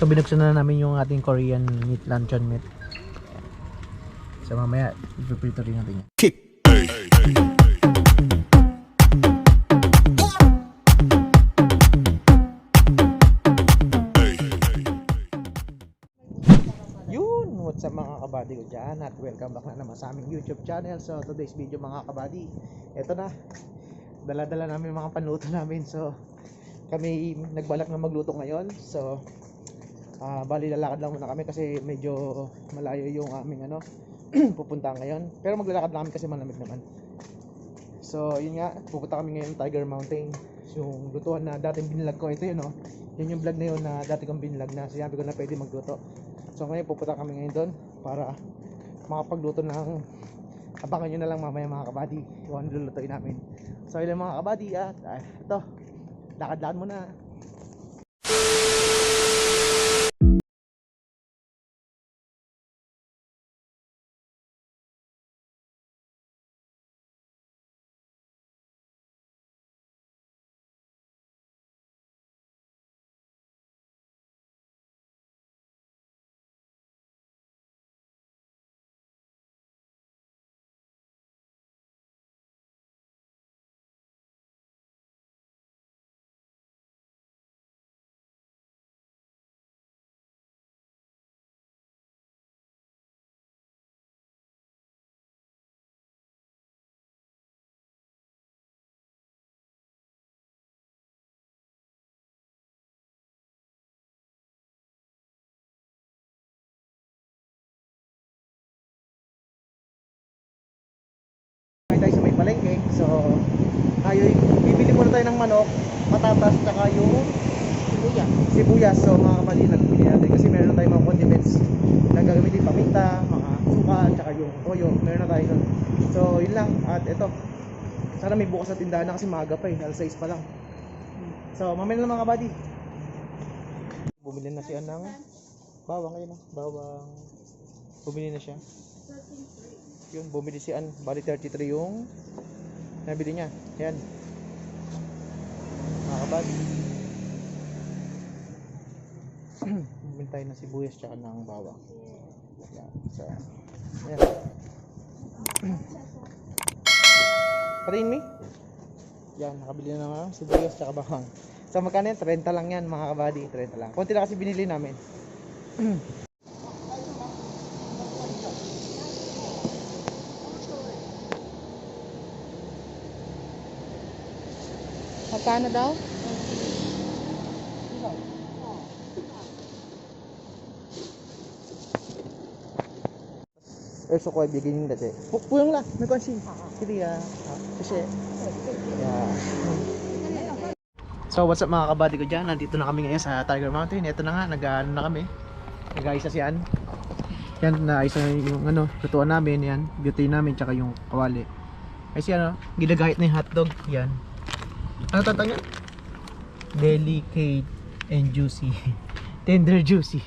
So binuksan na namin yung ating Korean meat, luncheon meat. So mamaya ipiprito rin natin yan. What's up mga kabady ko dyan, at welcome back na naman sa aming YouTube channel. So today's video mga kabady, eto na, dala-dala namin mga panluto namin. So kami nagbalak na magluto ngayon. So bali lalakad lang muna kami kasi medyo malayo yung aming pupunta ngayon. Pero maglalakad lang kami kasi malamig naman. So yun nga, pupunta kami ngayon Tiger Mountain. Yung lutuan na dating binilog ko, ito yun yun yung vlog na yun na dati kong binilog na sinabi ko na pwede magluto. So ngayon pupunta kami ngayon doon para makapagluto ng, abangan nyo na lang mamaya mga kabady kung ano lulutuin namin. So ilan mga kabady, at ito, lakad-lakad muna. Tayo sa may palengke. So tayo bibili muna tayo ng manok, patatas, tsaka yung sibuyas. So mga kapatid, nagbili natin kasi meron na tayong mga condiments na gagamitin, paminta, mga suka, tsaka yung toyo, meron na tayo nun. So yun lang, at ito, sana may bukas na tindahan na kasi maaga pa alas 6 pa lang. So mamaya na mga kapatid, bumili na siya ng bawang. Ayun bawang, bumili na siya. Yun, bumili si Ann, bali 33 yung nabili niya. Yan, mga kabady. Bumili tayo ng sibuyas tsaka ng bawang. Yan, so yan. Parin me. Yan, nakabili na naman sibuyas tsaka bawang. So magkano yan? 30 lang yan mga kabady, 30 lang. Konti lang kasi binili namin. Magkano daw? So ko ay bigyan yung dati. Puyong lang, may konsin. Sige kasi. Yeah. So what's up mga kabady ko dyan? Nandito na kami ngayon sa Tiger Mountain. Ito na nga, nag-ano na kami. Nag-aisa si Ann. Yan, naayos na yung lutuan namin. Yan, beauty namin, tsaka yung kawali. Ay siya ginagahit na yung hotdog. Yan. Ano tatang yan? Delicate and juicy. Tender juicy.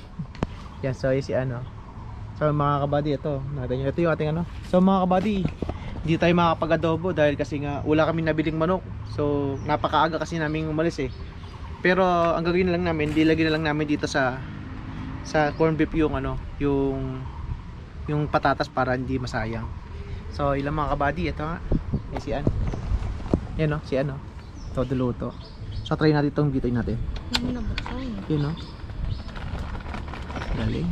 Yan, so yun si So mga kabady, ito natin yun. Ito yung ating So mga kabady, hindi tayo makapag-adobo dahil kasi nga wala kami nabiling manok. So napakaaga kasi namin umalis Pero ang gagawin na lang namin, dilagyan na lang namin dito sa corn beef yung yung patatas para hindi masayang. So ilang mga kabady, ito nga. Yan si Ann. Yan si todo luto. So try natin itong gitoy natin. Yun galing.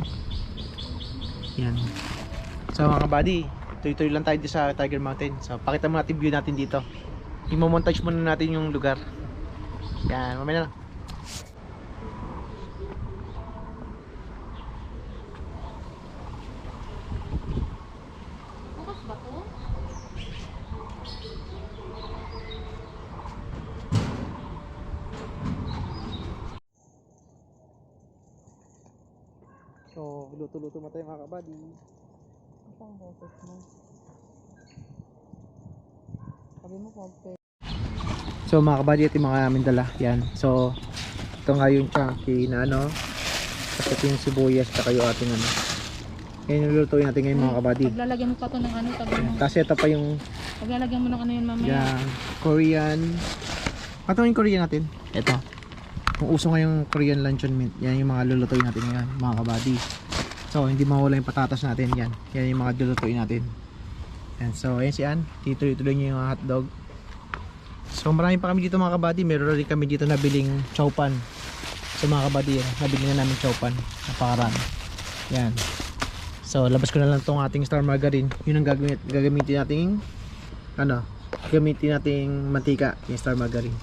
Yan. So mga kabady, tuloy-tuloy lang tayo dito sa Tiger Mountain. So pakita mo natin view natin dito. I-montage muna natin yung lugar. Yan, mamaya na. So, luto-luto mo tayo mga kabady. Ang boses mo. Sabi mo konti. So mga kabady, ito yung mga namin dala. Yan. So, ito nga yung chunky na tapos ito yung sibuyas, tsaka yung ating yan yung lutuin natin ngayon mga kabady. Paglalagyan mo pa ito ng tabi mo. Kasi ito pa yung Paglalagyan mo ng yun mamaya. Korean. Ito yung Korean natin. Ito. Kung uso ngayong Korean luncheon meat, yan yung mga lulutuin natin ngayon, mga kabady. So, hindi mawala yung patatas natin, yan. Yan yung mga lulutuin natin. Yan. So, ayan si Ann. Tituloy-tuloy niya yung hotdog. So, marami pa kami dito mga kabady. Meron rin kami dito nabiling chowpan. So, mga kabady, yan. Nabili na namin chowpan. Napakarami. Yan. So, labas ko na lang tong ating star margarine. Yun ang gagamitin nating gamitin nating mantika, yung star margarine.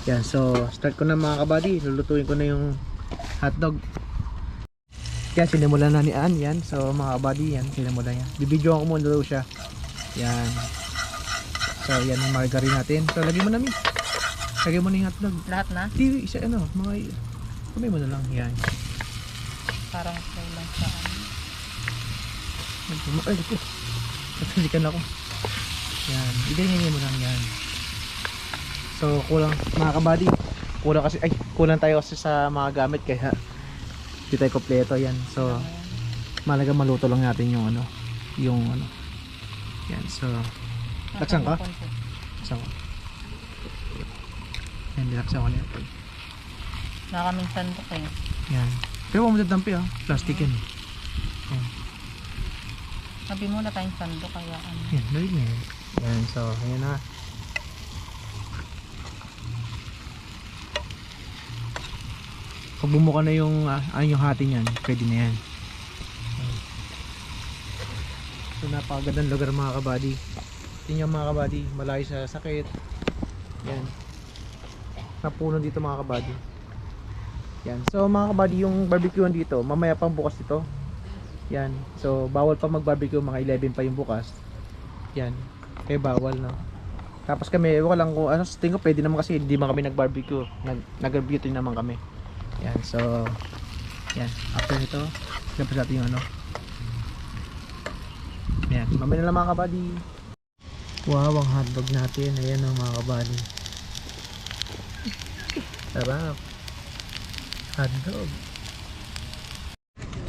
Yan, so start ko na mga kabady. Lulutuin ko na yung hotdog. Yan, sinimulan na ni Ann. Yan, so mga kabady, yan, sinimulan niya. Bibidyoan ko muna daw siya. Yan. So, yan yung margarine natin. So, lagay mo na, Mi. Lagay mo na yung hotdog. Lahat na? Di, isa, mga, kamay mo na lang. Yan. Parang slow lang sa Ay, ito. Natasikan ako. Yan, iganyan mo lang yan. So, kulang mga kabady. Kulang tayo kasi sa mga gamit kaya hindi tayo kompleto yan. So, malaga maluto lang natin yung yan, so laksan ka? Laksan ko. Yan, dilaksan ko na yan. Nakaminsan to kayo. Yan. Pero huwag mo dadampi plastic yan. Yan. Sabi mo na tayong sando kaya ano. Yan, lalit na yan. Yan, so, ayan na. Pag bumuka na yung yung hati niyan, pwede na yan. So, napakagandang lugar mga kabady. Tingnan mga kabady, malayo sa sakit. Yan. Napuno dito mga kabady. Yan. So mga kabady, yung barbecue dito, mamaya pang bukas ito. Yan. So bawal pa mag-barbecue, mga 11 pa yung bukas. Yan. Kaya bawal, no. Tapos kami, ewan ko lang kung sa tingin ko pwede naman kasi hindi man kami nag-barbecue. Nag-barbecue din naman kami. Yan. So yan. After nito, tapos natin yung yan. Mamaya na lang mga kabady. Wow, ang hotdog natin. Ayan ang mga kabady. Sarap. Hotdog.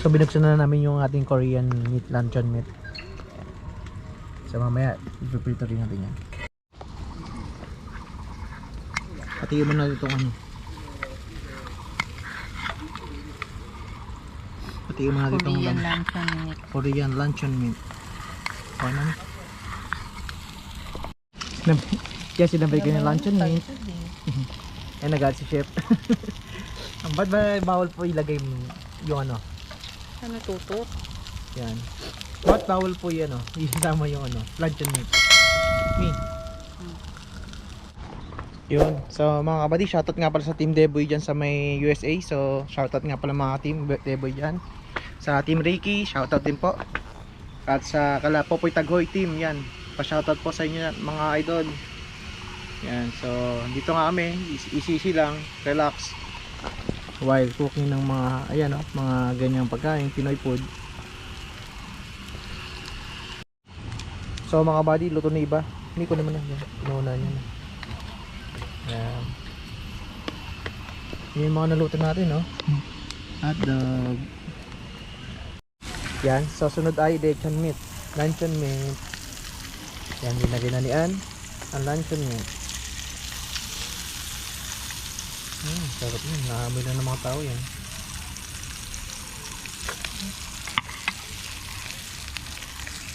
So binuksan na namin yung ating Korean meat, luncheon meat. So mamaya, ipiprito rin natin yan. Hatiin mo na itong hatiin mo na itong Korean luncheon meat. Korean luncheon meat. Okay na. Kaya sinabay ko yung luncheon meat. Eh, nagad si chef. Ba't ba bawal po ilagay yung Ano tutot? yan. Ba't bawal po yan isama yung luncheon meat? Me. Yun. So mga kabady, shoutout nga pala sa Team Deboy dyan sa may USA. So shoutout nga pala mga Team Deboy dyan. Sa Team Reiki, shoutout din po. At sa Kalapopoy Taghoy team, yan. Pa-shoutout po sa inyo mga idol. Yan, so dito nga kami, easy lang, relax while cooking ng mga mga ganyang pagkain, Pinoy food. So mga buddy, luto na iba. Hindi ko naman yan, pinuuna niya na. Yan. Yan yung mga naluto natin, hotdog. Yan, so sunod ay luncheon meat. Luncheon meat. Yan, dinagay na ni Ann ang luncheon meat. Sarap yun. Naamoy na ng mga tao yan.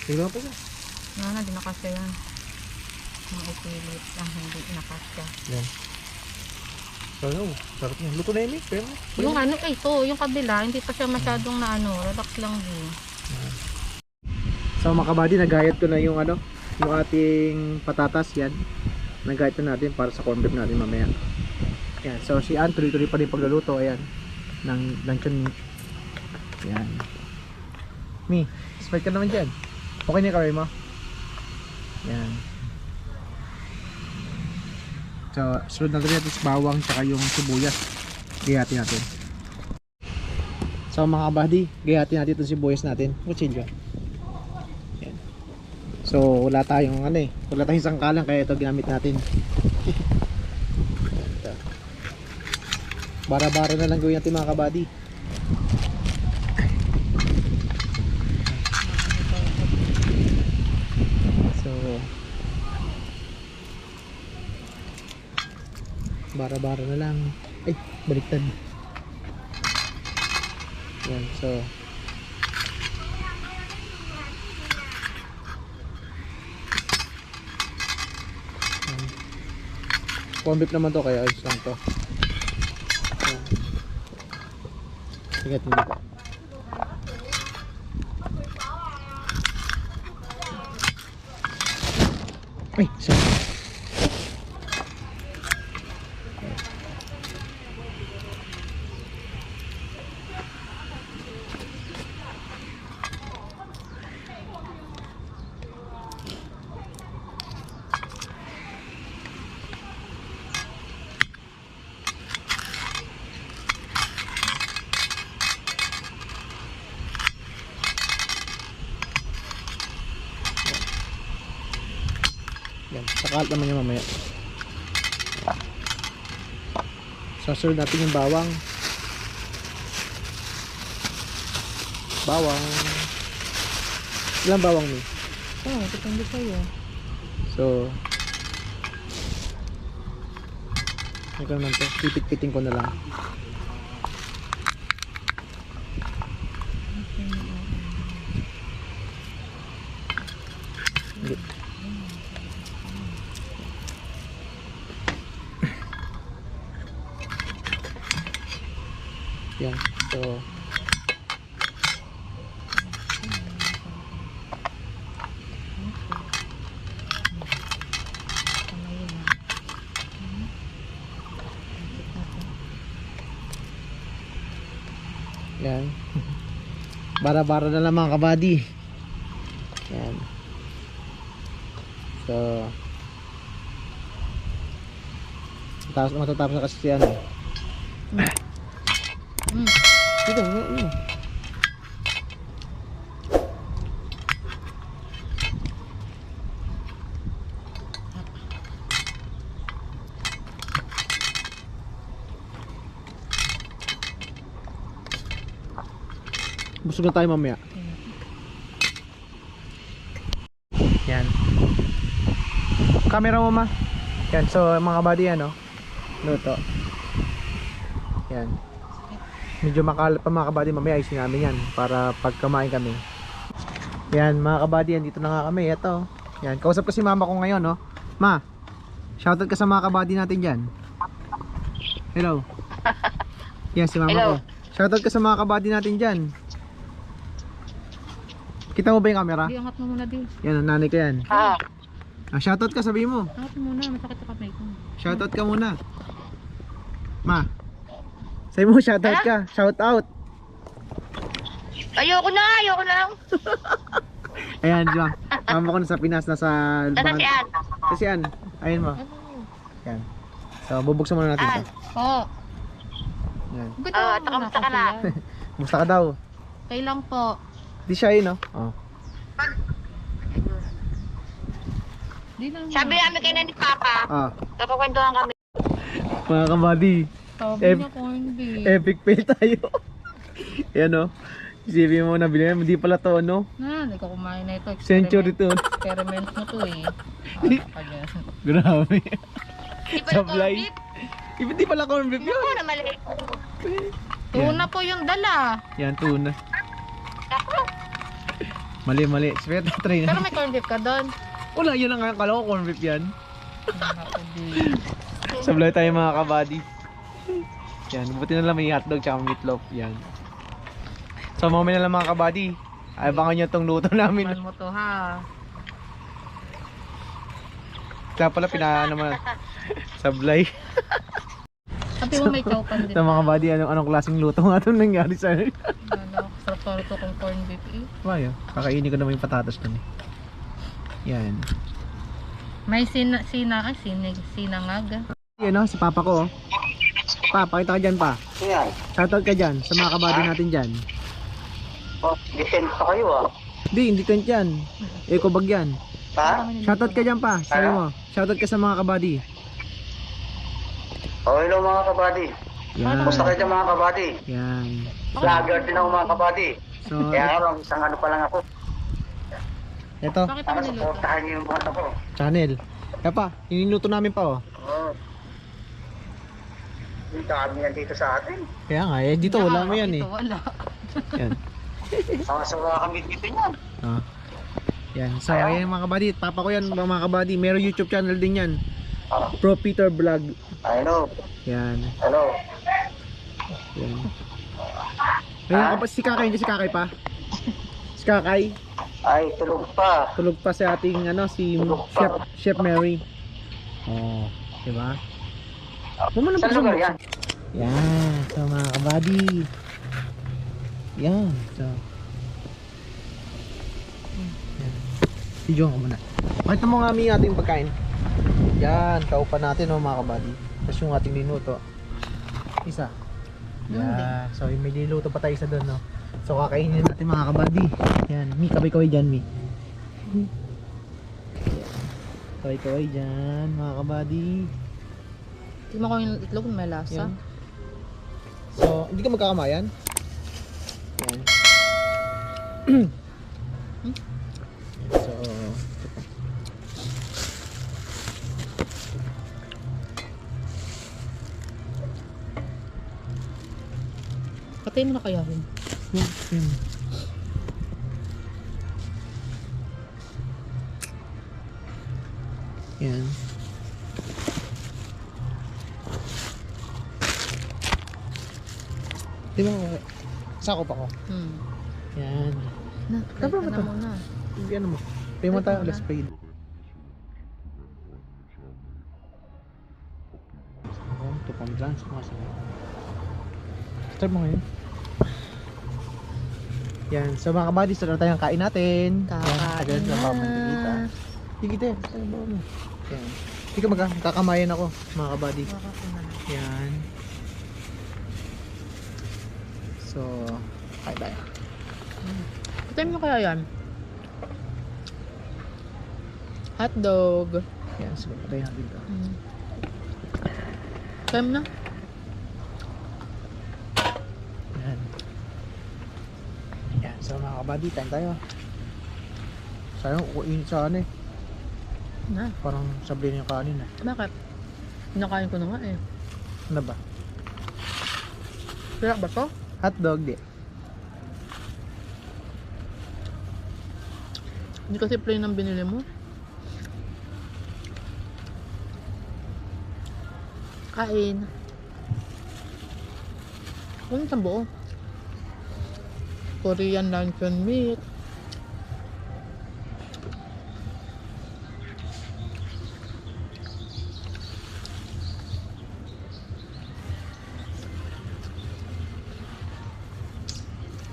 Tignan mo pa siya. Ano, di nakasya yan. Mga ipilit ang hindi nakasya. Yan. Sarap yan. Luto na yun eh. Pero, Yung ito, yung kabila, hindi pa siya masyadong na relax lang din. So mga kabady, nagayat ko na yung yung ating patatas yan. Nagayat na natin para sa corn beef natin mamaya. Yan. So si Ann, tuloy-tuloy pa rin pagluluto. Ayan. Ng luncheon meat. Yan. Mi, smile ka naman dyan. Okay na yung kamay mo? Yan. So, sunod na rin natin sa bawang tsaka yung sibuyas. Gayatin natin. So mga kabady, gayatin natin itong sibuyas natin. Kutsilyo. Yan. So wala tayong wala tayong sangkalan kaya ito ginamit natin. Bara-bara na lang gawin natin mga kabady. So bara-bara na lang. Ay, baliktad. Yan, so corn beef naman to kaya ayos lang to. Yan. Sige, hindi ko. Ay, sorry. Yan, sakalat naman yung mamaya. Sasunod natin yung bawang. Bawang. Ilang bawang ni? Oo, depende sa'yo. So, ito naman to. Pipit-piting ko na lang. Hindi. Yan. So, yan. Bara-bara na lang mga kabady. Yan. So, matatapos na kasi si ano. Dito, ano? Busog na tayo mamaya. Yan. Camera mo ma. Yan, so mga buddy ano, luto. Yan. Medyo makalat pa mga kabady, mamaya ayusin namin yan para pag kumain kami. Yan mga kabady, yan dito na nga kami. Ito. Yan, kausap ko si mama ko ngayon, no. Ma, shoutout ka sa mga kabady natin dyan. Hello. Yan si mama ko. Shoutout ka sa mga kabady natin dyan. Kita mo ba yung camera? Di, angat mo muna di. Yan, ang nanay ko yan. Shoutout ka, sabihin mo. Angat mo muna, masakit sa kamay ko. Shoutout ka muna. Ma. Sabi mo, shoutout ka. Shoutout. Ayoko na. Ayan, diba? Mama ko nasa Pinas, nasa... Nasaan? Kasi yan. Ayun mo. Yan. So, bubuksan muna natin ito. Po. Yan. Kamusta ka na? Kumusta ka daw? Okay lang po. Di siya yun, no? Oh. Di lang. Sabi namin kayo na ni Papa, Ah. kapagkwentuhan kami. Mga kabady, Sabi Ep- niya corned beef. epic fail tayo. Yan, no? Isipin mo, nabili mo, hindi pala to, no? Hindi ko kumain na ito. Century to. Experiment mo to eh. Ka dyan. Grabe. Di ba yung Sablay. corned beef? Hindi pala corn beef yun. Ako na mali. Tuna po yung dala. Yan, tuna. Ako. Mali. Sweat, try Pero na. may corned beef ka doon. Wala, yan ang kala ko, corn beef yan. Ako din. Sablay tayo mga kabady. Yan, buti na lang may hotdog tsaka meatloaf. Yan. So mamaya na lang mga kabady. Abangan nyo itong luto namin. Man mo to ha. Kaya pala pinaano naman. Sablay. Sabi mo may kaupan din. Sa mga kabady, anong klaseng luto nga itong nangyari sa akin? Sarap to kung corned beef eh. Bayo, kakainin ko naman yung patatas dun eh. Yan. May sinangag. Yan o, si papa ko oh. Pa, pakita ka dyan pa. Yan. Shoutout ka dyan sa mga kabady natin dyan. Oh, decent pa kayo ah. Hindi tent yan. Eco bag yan. Ha? Shoutout ka dyan pa, sabi mo. Shoutout ka sa mga kabady. Oh, hello mga kabady. Yan. Kumusta kayo dyan mga kabady? Yan. Vlogger din ako mga kabady. So, Kaya araw, isang ano pa lang ako. ito, Bakit Para mo niluto? supportahan niyo yung mga ako. channel. Kaya pa, iniluto namin pa oh. Oh. Yung dami yan dito sa atin. Kaya nga, eh, dito wala mo yan eh. Dito wala. Yan. Sawa-sawa kami dito yan. Ah. Yan. So, ayan mga kabady. Papa ko yan mga kabady. Meron YouTube channel din yan. Ah, Pro Peter Vlog. I know. Yan. Hello. Yan. Ayun, si Kakay, hindi si Kakay pa. Si Kakay, Ay, tulog pa. tulog pa sa ating ano, si Chef Mary. Oh, di ba? Pumunta Saan lugar yan? Yan, so mga kabady. Yan, so. Yan. Video ka muna. Pakita mo nga yung ating pagkain. Yan, kaupan natin oh, mga kabady. Tapos yung ating linuto. Isa. Yan, so may niluto pa tayo isa doon, no? So kakainin natin mga kabady. Yan, Mi, kaway-kaway dyan, Mi. Kaway-kaway dyan, mga kabady. Tignan ko yung itlog, may lasa. Yan. So, hindi ka magkakamayan? Yan. So, Patayin mo na kaya rin. yun. Yan. Di ba, sakop ako. Yan. Na, Tapos try ba ka to? na muna. Ano mo? Pay mo Try tayo, ko let's na. pay. Ito pang dyan, sumasabi. Start mo ngayon. Yan, so mga kabady, start na tayong kain natin. Kakain Yan, na. mantikita. Sige te, tayo ba mo? Yan. Hindi ka magkakamayan ako, mga kabady. Yan. So, kain tayo. Patayin mo kaya yan. Hotdog. Yan, so patayin natin ito. Time na. Yan. Yan, so mga kabady, kain tayo. Sayang, kukuin sa ano eh. Na. Parang sablin yung kanin eh. Bakit? Pinakain ko na nga eh. Ano ba? Sarap ba to? Hotdog di. Hindi kasi plain ang binili mo. Kain. Kung sa buo. Korean luncheon meat.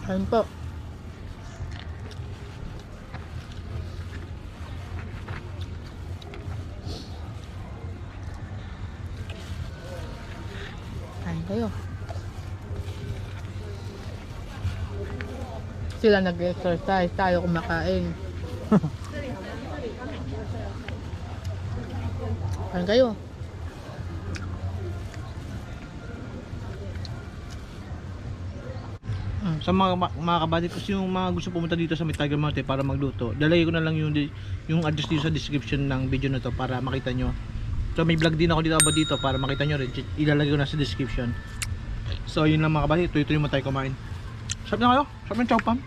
Kain po. Kain kayo. Sila nag-exercise, tayo kumakain. Kain kayo. Sa mga kabady ko, yung mga gusto pumunta dito sa may Tiger Mountain para magluto, dalagay ko na lang yung address dito sa description ng video na to para makita nyo. So may vlog din ako dito para makita nyo rin, ilalagay ko na sa description. So yun lang mga kabady, tuloy-tuloy mo tayo kumain. Sarap na kayo, sarap ng chow pan.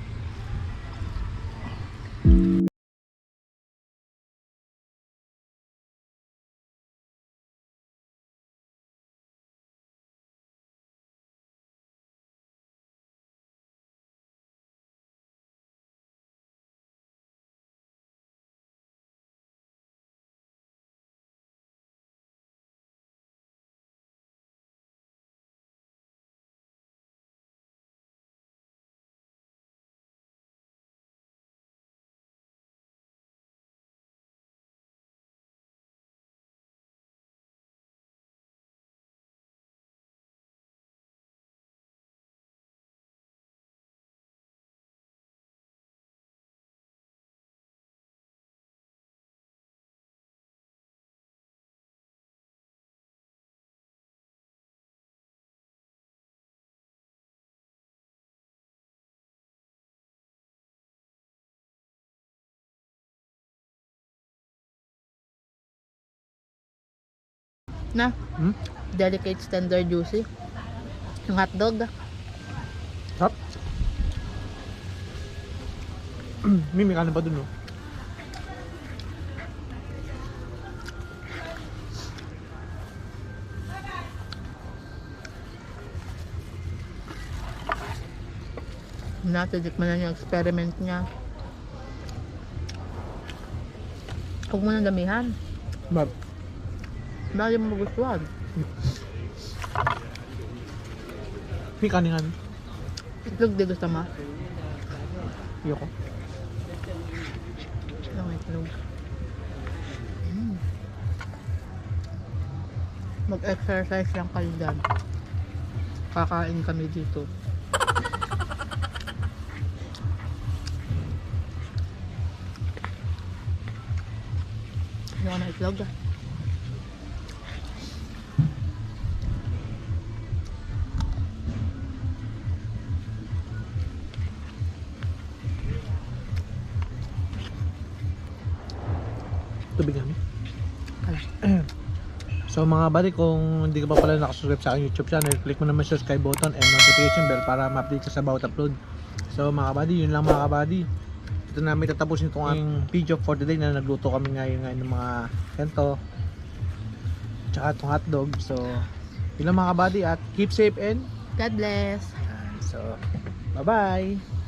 Na. Hmm? Delicate, tender, juicy. Yung hotdog. Sarap. May kanin pa dun, no? Natitikman na yung experiment niya. Huwag mo nang damihan. Mab. Bali mo magustuhan. May kanin nga. Itlog di gusto mo. Ayoko. Ang itlog. Mag-exercise lang kayo dyan. Kakain kami dito. Ano na itlog? Tubig namin. Ala. So mga buddy, kung hindi ka pa pala nakasubscribe sa aking YouTube channel, click mo naman subscribe button and notification bell para ma-update ka sa bawat upload. So mga buddy, yun lang mga buddy. Ito namin tatapusin itong aking video for today na nagluto kami ngayon ng mga ganito tsaka itong hotdog. So yun lang mga buddy at keep safe and God bless. so bye bye.